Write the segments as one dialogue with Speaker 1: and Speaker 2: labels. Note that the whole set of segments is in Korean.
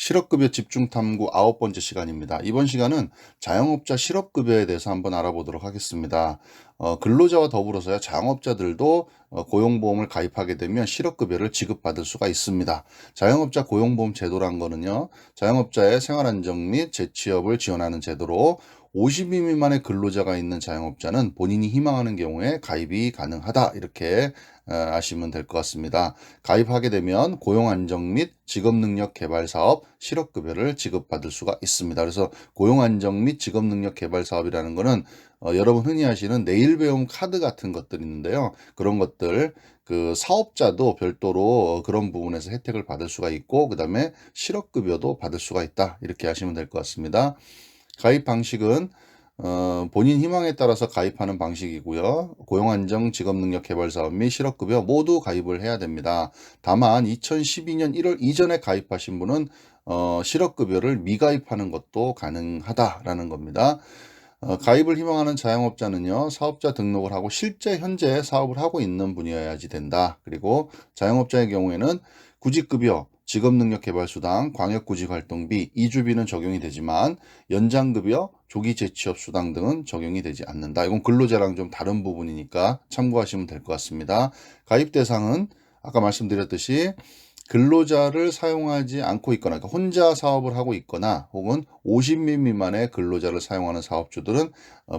Speaker 1: 실업급여 집중탐구 9번째 시간입니다. 이번 시간은 자영업자 실업급여에 대해서 한번 알아보도록 하겠습니다. 근로자와 더불어서요, 자영업자들도 고용보험을 가입하게 되면 실업급여를 지급받을 수가 있습니다. 자영업자 고용보험 제도란 거는요, 자영업자의 생활안정 및 재취업을 지원하는 제도로 50인 미만의 근로자가 있는 자영업자는 본인이 희망하는 경우에 가입이 가능하다. 이렇게 아시면 될 것 같습니다. 가입하게 되면 고용안정 및 직업능력 개발 사업 실업급여를 지급받을 수가 있습니다. 그래서 고용안정 및 직업능력 개발 사업이라는 거는 여러분 흔히 아시는 내일 배움 카드 같은 것들이 있는데요. 그런 것들 그 사업자도 별도로 그런 부분에서 혜택을 받을 수가 있고, 그 다음에 실업급여도 받을 수가 있다. 이렇게 하시면 될 것 같습니다. 가입 방식은 본인 희망에 따라서 가입하는 방식이고요. 고용안정 직업능력 개발 사업 및 실업급여 모두 가입을 해야 됩니다. 다만 2012년 1월 이전에 가입하신 분은 실업급여를 미가입하는 것도 가능하다라는 겁니다. 가입을 희망하는 자영업자는요, 사업자 등록을 하고 실제 현재 사업을 하고 있는 분이어야지 된다. 그리고 자영업자의 경우에는 구직급여, 직업능력개발수당, 광역구직활동비, 이주비는 적용이 되지만 연장급여, 조기 재취업수당 등은 적용이 되지 않는다. 이건 근로자랑 좀 다른 부분이니까 참고하시면 될 것 같습니다. 가입 대상은 아까 말씀드렸듯이 근로자를 사용하지 않고 있거나, 그러니까 혼자 사업을 하고 있거나 혹은 50인 미만의 근로자를 사용하는 사업주들은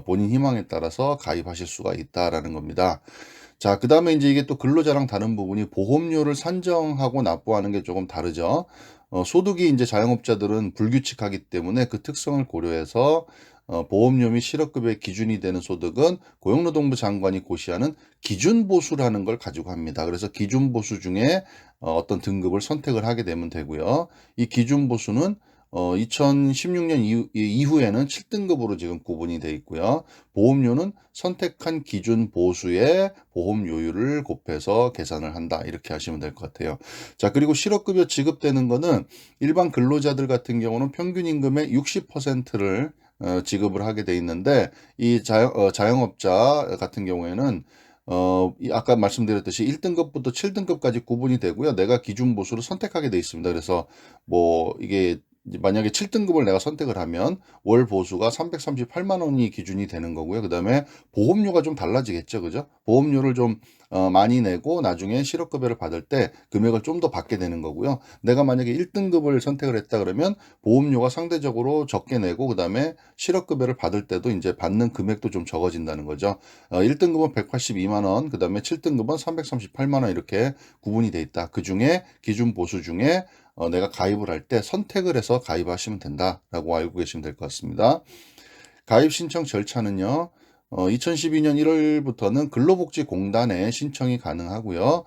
Speaker 1: 본인 희망에 따라서 가입하실 수가 있다라는 겁니다. 자, 그 다음에 이제 이게 또 근로자랑 다른 부분이 보험료를 산정하고 납부하는 게 조금 다르죠. 소득이 이제 자영업자들은 불규칙하기 때문에 그 특성을 고려해서 보험료 및 실업급여의 기준이 되는 소득은 고용노동부 장관이 고시하는 기준보수라는 걸 가지고 합니다. 그래서 기준보수 중에 어떤 등급을 선택을 하게 되면 되고요. 이 기준보수는 2016년 이후에는 7등급으로 지금 구분이 되어 있고요. 보험료는 선택한 기준 보수의 보험료율을 곱해서 계산을 한다. 이렇게 하시면 될 것 같아요. 자, 그리고 실업급여 지급되는 거는 일반 근로자들 같은 경우는 평균 임금의 60%를 지급을 하게 돼 있는데, 이 자영업자 같은 경우에는 아까 말씀드렸듯이 1등급부터 7등급까지 구분이 되고요. 내가 기준 보수를 선택하게 돼 있습니다. 그래서 뭐 이게 이제 만약에 7등급을 내가 선택을 하면 월 보수가 338만 원이 기준이 되는 거고요. 그다음에 보험료가 좀 달라지겠죠. 그죠? 보험료를 좀 많이 내고 나중에 실업급여를 받을 때 금액을 좀 더 받게 되는 거고요. 내가 만약에 1등급을 선택을 했다 그러면 보험료가 상대적으로 적게 내고, 그다음에 실업급여를 받을 때도 이제 받는 금액도 좀 적어진다는 거죠. 1등급은 182만 원, 그다음에 7등급은 338만 원 이렇게 구분이 돼 있다. 그중에 기준 보수 중에 내가 가입을 할 때 선택을 해서 가입하시면 된다라고 알고 계시면 될 것 같습니다. 가입 신청 절차는요, 2012년 1월부터는 근로복지공단에 신청이 가능하고요.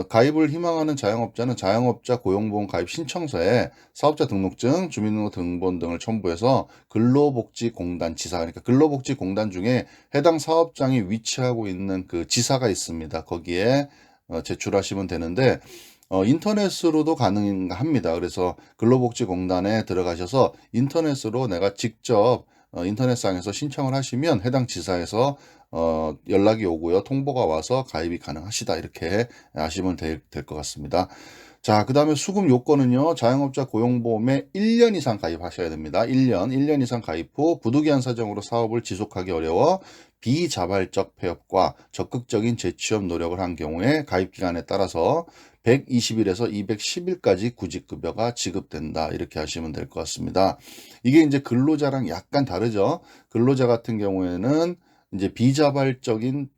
Speaker 1: 가입을 희망하는 자영업자는 자영업자 고용보험 가입 신청서에 사업자 등록증, 주민등록번호 등을 첨부해서 근로복지공단 지사, 그러니까 근로복지공단 중에 해당 사업장이 위치하고 있는 그 지사가 있습니다. 거기에 제출하시면 되는데, 인터넷으로도 가능합니다. 그래서 근로복지공단에 들어가셔서 인터넷으로 내가 직접 인터넷상에서 신청을 하시면 해당 지사에서 연락이 오고요. 통보가 와서 가입이 가능하시다. 이렇게 아시면 될 것 같습니다. 자, 그 다음에 수급 요건은요, 자영업자 고용보험에 1년 이상 가입하셔야 됩니다. 1년 이상 가입 후 부득이한 사정으로 사업을 지속하기 어려워 비자발적 폐업과 적극적인 재취업 노력을 한 경우에 가입 기간에 따라서 120일에서 210일까지 구직급여가 지급된다. 이렇게 하시면 될 것 같습니다. 이게 이제 근로자랑 약간 다르죠. 근로자 같은 경우에는 이제 비자발적인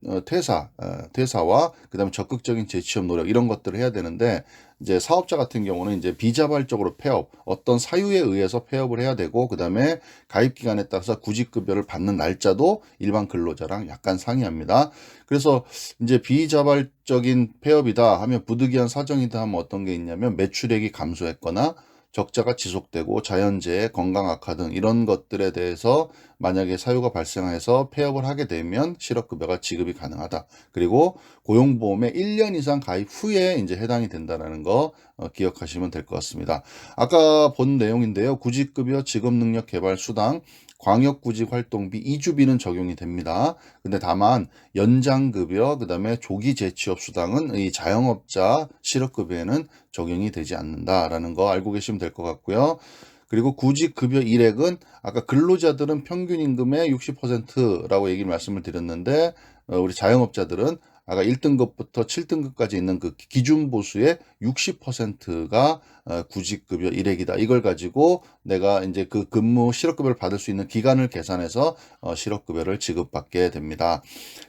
Speaker 1: 퇴사와 그다음에 적극적인 재취업 노력 이런 것들을 해야 되는데, 이제 사업자 같은 경우는 이제 비자발적으로 폐업, 어떤 사유에 의해서 폐업을 해야 되고, 그다음에 가입 기간에 따라서 구직급여를 받는 날짜도 일반 근로자랑 약간 상이합니다. 그래서 이제 비자발적인 폐업이다 하면, 부득이한 사정이다 하면 어떤 게 있냐면 매출액이 감소했거나 적자가 지속되고 자연재해, 건강 악화 등 이런 것들에 대해서 만약에 사유가 발생해서 폐업을 하게 되면 실업급여가 지급이 가능하다. 그리고 고용보험에 1년 이상 가입 후에 이제 해당이 된다는 거 기억하시면 될 것 같습니다. 아까 본 내용인데요. 구직급여, 직업능력 개발 수당, 광역구직활동비, 이주비는 적용이 됩니다. 근데 다만 연장급여, 그다음에 조기 재취업 수당은 이 자영업자 실업급여에는 적용이 되지 않는다라는 거 알고 계시면 될 것 같고요. 그리고 구직급여 일액은 아까 근로자들은 평균 임금의 60%라고 말씀을 드렸는데 우리 자영업자들은 아까 1등급부터 7등급까지 있는 그 기준 보수의 60%가 구직급여 일액이다. 이걸 가지고 내가 이제 그 근무 실업급여를 받을 수 있는 기간을 계산해서 실업급여를 지급받게 됩니다.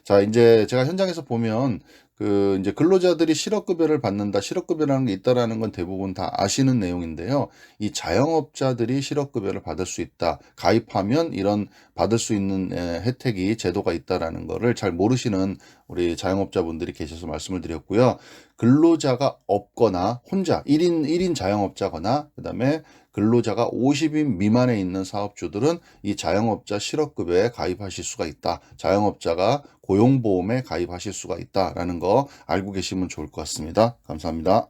Speaker 1: 자, 이제 제가 현장에서 보면 그 이제 근로자들이 실업급여를 받는다, 실업급여라는 게 있다라는 건 대부분 다 아시는 내용인데요. 이 자영업자들이 실업급여를 받을 수 있다, 가입하면 이런 받을 수 있는 혜택이 제도가 있다라는 거를 잘 모르시는 우리 자영업자분들이 계셔서 말씀을 드렸고요. 근로자가 없거나 혼자 1인 자영업자거나 그다음에 근로자가 50인 미만에 있는 사업주들은 이 자영업자 실업급여에 가입하실 수가 있다. 자영업자가 고용보험에 가입하실 수가 있다라는 거 알고 계시면 좋을 것 같습니다. 감사합니다.